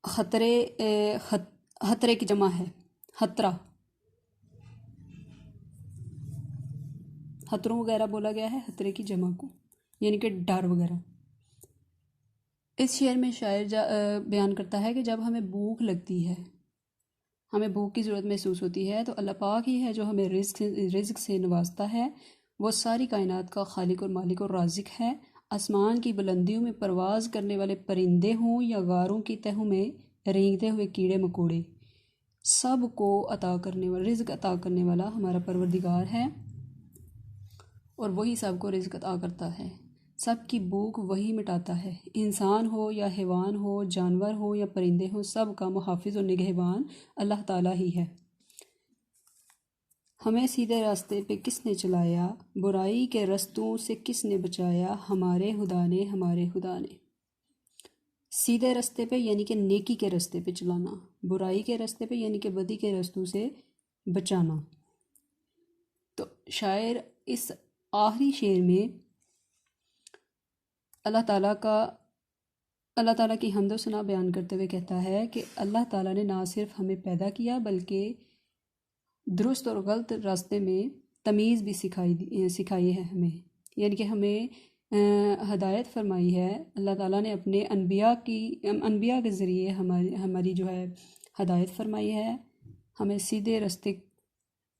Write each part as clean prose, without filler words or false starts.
خطرے خطرے کی جمع ہے خطرہ، خطروں وغیرہ بولا گیا ہے خطرے کی جمع کو، یعنی کہ ڈر وغیرہ۔ اس شعر میں شاعر بیان کرتا ہے کہ جب ہمیں بھوک لگتی ہے، ہمیں بھوک کی ضرورت محسوس ہوتی ہے، تو اللہ پاک ہی ہے جو ہمیں رزق سے نوازتا ہے۔ وہ ساری کائنات کا خالق اور مالک اور رازق ہے۔ آسمان کی بلندیوں میں پرواز کرنے والے پرندے ہوں یا غاروں کی تہوں میں رینگتے ہوئے کیڑے مکوڑے، سب کو عطا کرنے والا، رزق عطا کرنے والا ہمارا پروردگار ہے، اور وہی سب کو رزق عطا کرتا ہے۔ سب کی بھوک وہی مٹاتا ہے، انسان ہو یا حیوان ہو، جانور ہو یا پرندے ہوں، سب کا محافظ اور نگہبان اللہ تعالیٰ ہی ہے۔ ہمیں سیدھے راستے پہ کس نے چلایا، برائی کے رستوں سے کس نے بچایا، ہمارے خدا نے ہمارے خدا نے۔ سیدھے راستے پہ یعنی کہ نیکی کے راستے پہ چلانا، برائی کے راستے پہ یعنی کہ بدی کے رستوں سے بچانا۔ تو شاعر اس آخری شعر میں اللہ تعالیٰ کی حمد و ثنا بیان کرتے ہوئے کہتا ہے کہ اللہ تعالیٰ نے نہ صرف ہمیں پیدا کیا بلکہ درست اور غلط راستے میں تمیز بھی سکھائی ہے ہمیں، یعنی کہ ہمیں ہدایت فرمائی ہے۔ اللہ تعالیٰ نے اپنے انبیاء کے ذریعے ہماری جو ہے ہدایت فرمائی ہے، ہمیں سیدھے راستے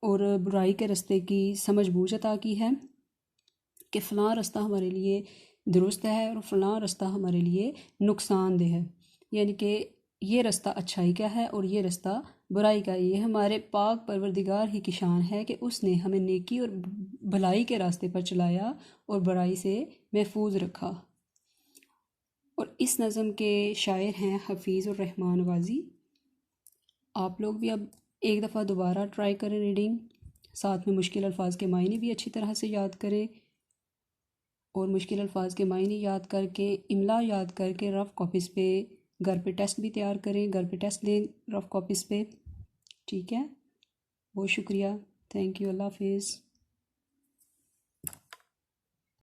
اور برائی کے راستے کی سمجھ بوجھ عطا کی ہے کہ فلاں راستہ ہمارے لیے درست ہے اور فلاں راستہ ہمارے لیے نقصان دہ ہے، یعنی کہ یہ راستہ اچھائی کا ہے اور یہ راستہ برائی کا۔ یہ ہمارے پاک پروردگار ہی کی شان ہے کہ اس نے ہمیں نیکی اور بھلائی کے راستے پر چلایا اور برائی سے محفوظ رکھا۔ اور اس نظم کے شاعر ہیں حفیظ الرحمن غازی۔ آپ لوگ بھی اب ایک دفعہ دوبارہ ٹرائی کریں ریڈنگ، ساتھ میں مشکل الفاظ کے معنی بھی اچھی طرح سے یاد کریں، اور مشکل الفاظ کے معنی یاد کر کے املا یاد کر کے رف کاپیز پہ گھر پہ ٹیسٹ بھی تیار کریں، گھر پہ ٹیسٹ دیں رف کاپیز پہ، ٹھیک ہے؟ بہت شکریہ، تھینک یو، اللہ حافظ۔